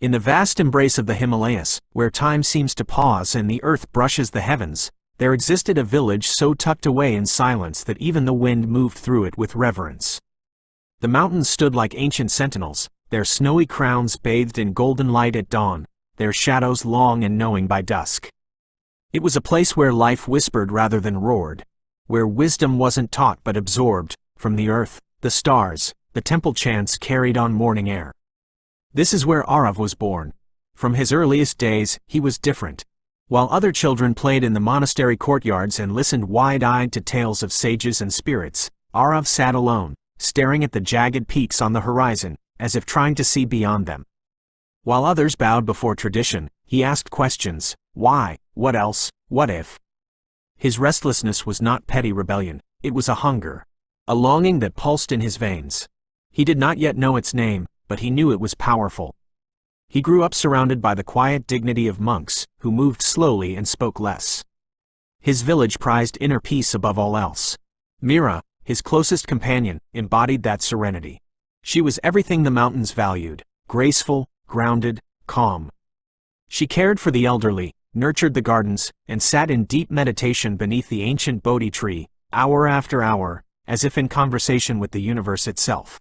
In the vast embrace of the Himalayas, where time seems to pause and the earth brushes the heavens, there existed a village so tucked away in silence that even the wind moved through it with reverence. The mountains stood like ancient sentinels, their snowy crowns bathed in golden light at dawn, their shadows long and knowing by dusk. It was a place where life whispered rather than roared, where wisdom wasn't taught but absorbed, from the earth, the stars, the temple chants carried on morning air. This is where Aarav was born. From his earliest days, he was different. While other children played in the monastery courtyards and listened wide-eyed to tales of sages and spirits, Aarav sat alone, staring at the jagged peaks on the horizon, as if trying to see beyond them. While others bowed before tradition, he asked questions: why, what else, what if? His restlessness was not petty rebellion, it was a hunger. A longing that pulsed in his veins. He did not yet know its name, but he knew it was powerful. He grew up surrounded by the quiet dignity of monks, who moved slowly and spoke less. His village prized inner peace above all else. Meera, his closest companion, embodied that serenity. She was everything the mountains valued: graceful, grounded, calm. She cared for the elderly, nurtured the gardens, and sat in deep meditation beneath the ancient Bodhi tree, hour after hour, as if in conversation with the universe itself.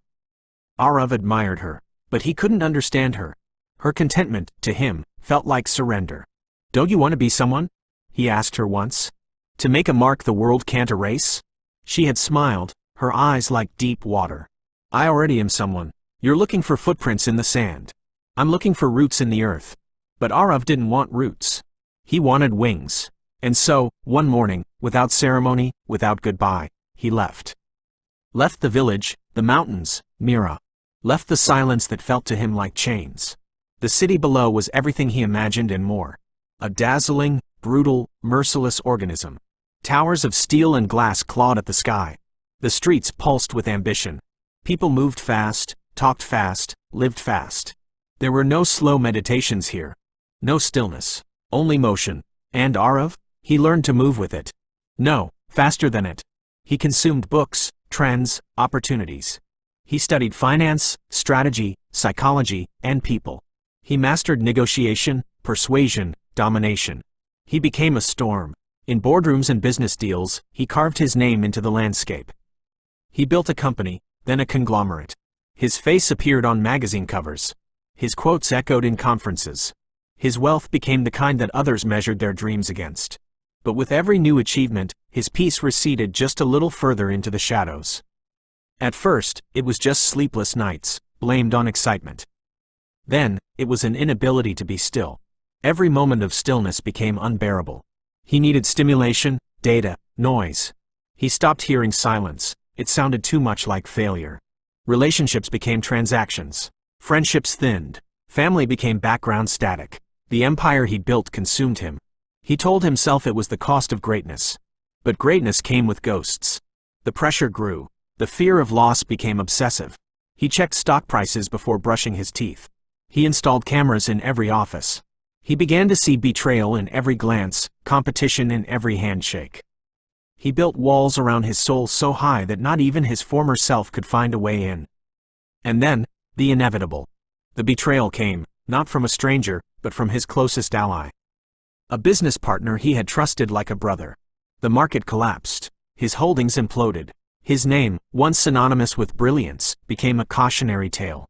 Aarav admired her, but he couldn't understand her. Her contentment, to him, felt like surrender. "Don't you want to be someone?" he asked her once. "To make a mark the world can't erase?" She had smiled, her eyes like deep water. "I already am someone. You're looking for footprints in the sand. I'm looking for roots in the earth." But Aarav didn't want roots. He wanted wings. And so, one morning, without ceremony, without goodbye, he left. Left the village, the mountains, Meera. Left the silence that felt to him like chains. The city below was everything he imagined and more. A dazzling, brutal, merciless organism. Towers of steel and glass clawed at the sky. The streets pulsed with ambition. People moved fast, talked fast, lived fast. There were no slow meditations here. No stillness. Only motion. And Aarav? He learned to move with it. No, faster than it. He consumed books, trends, opportunities. He studied finance, strategy, psychology, and people. He mastered negotiation, persuasion, domination. He became a storm. In boardrooms and business deals, he carved his name into the landscape. He built a company, then a conglomerate. His face appeared on magazine covers. His quotes echoed in conferences. His wealth became the kind that others measured their dreams against. But with every new achievement, his peace receded just a little further into the shadows. At first, it was just sleepless nights, blamed on excitement. Then, it was an inability to be still. Every moment of stillness became unbearable. He needed stimulation, data, noise. He stopped hearing silence. It sounded too much like failure. Relationships became transactions. Friendships thinned. Family became background static. The empire he'd built consumed him. He told himself it was the cost of greatness. But greatness came with ghosts. The pressure grew. The fear of loss became obsessive. He checked stock prices before brushing his teeth. He installed cameras in every office. He began to see betrayal in every glance, competition in every handshake. He built walls around his soul so high that not even his former self could find a way in. And then, the inevitable. The betrayal came, not from a stranger, but from his closest ally. A business partner he had trusted like a brother. The market collapsed. His holdings imploded. His name, once synonymous with brilliance, became a cautionary tale.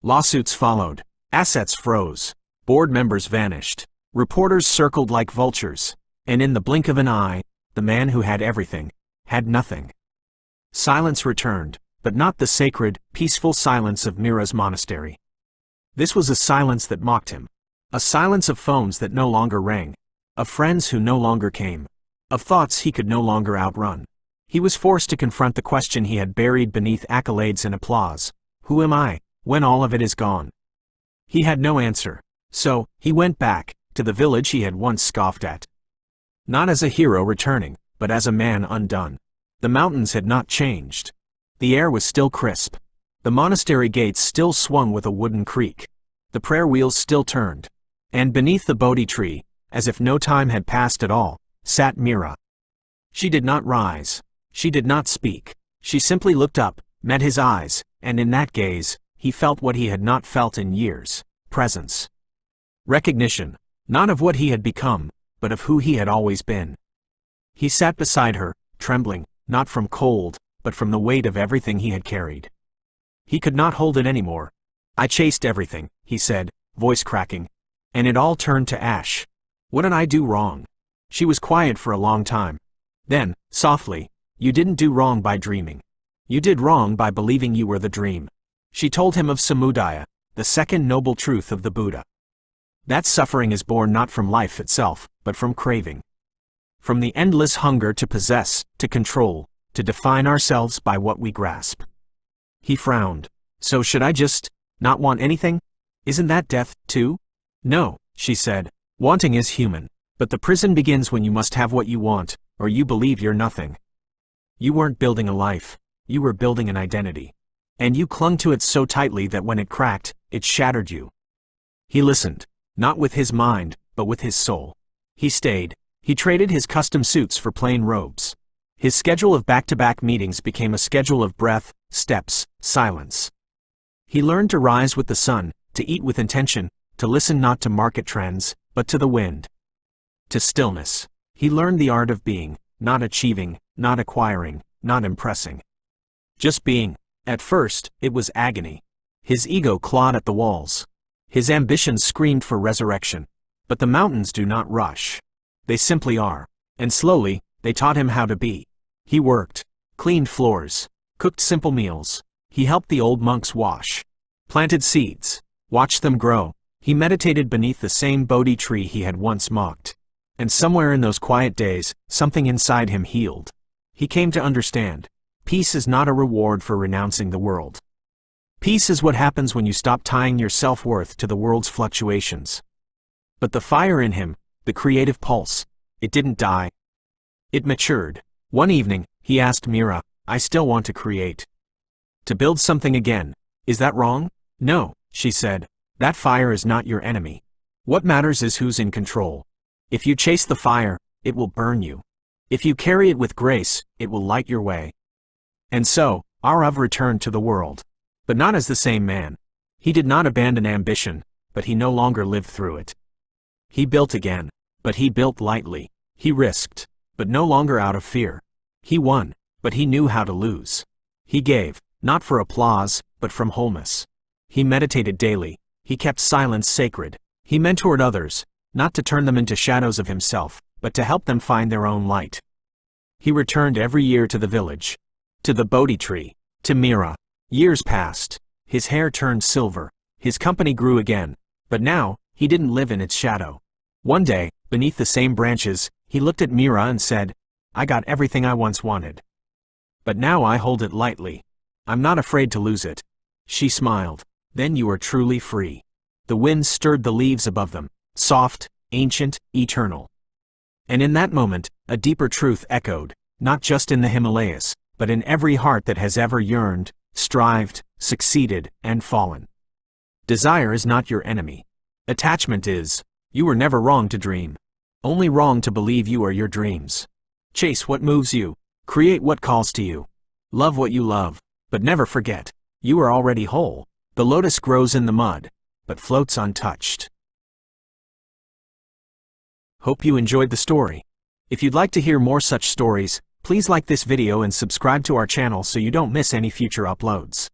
Lawsuits followed. Assets froze. Board members vanished. Reporters circled like vultures. And in the blink of an eye, the man who had everything, had nothing. Silence returned, but not the sacred, peaceful silence of Meera's monastery. This was a silence that mocked him. A silence of phones that no longer rang. Of friends who no longer came. Of thoughts he could no longer outrun. He was forced to confront the question he had buried beneath accolades and applause. Who am I, when all of it is gone? He had no answer. So, he went back, to the village he had once scoffed at. Not as a hero returning, but as a man undone. The mountains had not changed. The air was still crisp. The monastery gates still swung with a wooden creak. The prayer wheels still turned. And beneath the Bodhi tree, as if no time had passed at all, sat Meera. She did not rise. She did not speak. She simply looked up, met his eyes, and in that gaze, he felt what he had not felt in years. presence. Recognition, not of what he had become, but of who he had always been. He sat beside her, trembling, not from cold, but from the weight of everything he had carried. He could not hold it anymore. "I chased everything," he said, voice cracking, "and it all turned to ash. What did I do wrong?" She was quiet for a long time. Then, softly, "You didn't do wrong by dreaming. You did wrong by believing you were the dream." She told him of samudaya, the second noble truth of the Buddha. That suffering is born not from life itself, but from craving. From the endless hunger to possess, to control, to define ourselves by what we grasp. He frowned. "So should I just not want anything? Isn't that death, too?" "No," she said. "Wanting is human. But the prison begins when you must have what you want, or you believe you're nothing. You weren't building a life. You were building an identity. And you clung to it so tightly that when it cracked, it shattered you." He listened. Not with his mind, but with his soul. He stayed. He traded his custom suits for plain robes. His schedule of back-to-back meetings became a schedule of breath, steps, silence. He learned to rise with the sun, to eat with intention, to listen not to market trends, but to the wind. To stillness. He learned the art of being, not achieving, not acquiring, not impressing. Just being. At first, it was agony. His ego clawed at the walls. His ambitions screamed for resurrection. But the mountains do not rush. They simply are. And slowly, they taught him how to be. He worked, cleaned floors, cooked simple meals. He helped the old monks wash. Planted seeds, watched them grow. He meditated beneath the same Bodhi tree he had once mocked. And somewhere in those quiet days, something inside him healed. He came to understand. Peace is not a reward for renouncing the world. Peace is what happens when you stop tying your self-worth to the world's fluctuations. But the fire in him, the creative pulse, it didn't die. It matured. One evening, he asked Meera, "I still want to create. To build something again. Is that wrong?" "No," she said. "That fire is not your enemy. What matters is who's in control. If you chase the fire, it will burn you. If you carry it with grace, it will light your way." And so, Aarav returned to the world. But not as the same man. He did not abandon ambition, but he no longer lived through it. He built again, but he built lightly. He risked, but no longer out of fear. He won, but he knew how to lose. He gave, not for applause, but from wholeness. He meditated daily. He kept silence sacred. He mentored others, not to turn them into shadows of himself, but to help them find their own light. He returned every year to the village, to the Bodhi tree, to Meera. Years passed. His hair turned silver. His company grew again. But now, he didn't live in its shadow. One day, beneath the same branches, he looked at Meera and said, "I got everything I once wanted. But now I hold it lightly. I'm not afraid to lose it." She smiled. "Then you are truly free." The wind stirred the leaves above them, soft, ancient, eternal. And in that moment, a deeper truth echoed, not just in the Himalayas, but in every heart that has ever yearned, strived, succeeded, and fallen. Desire is not your enemy. Attachment is. You were never wrong to dream. Only wrong to believe you are your dreams. Chase what moves you. Create what calls to you. Love what you love. But never forget, you are already whole. The lotus grows in the mud, but floats untouched. Hope you enjoyed the story. If you'd like to hear more such stories, please like this video and subscribe to our channel so you don't miss any future uploads.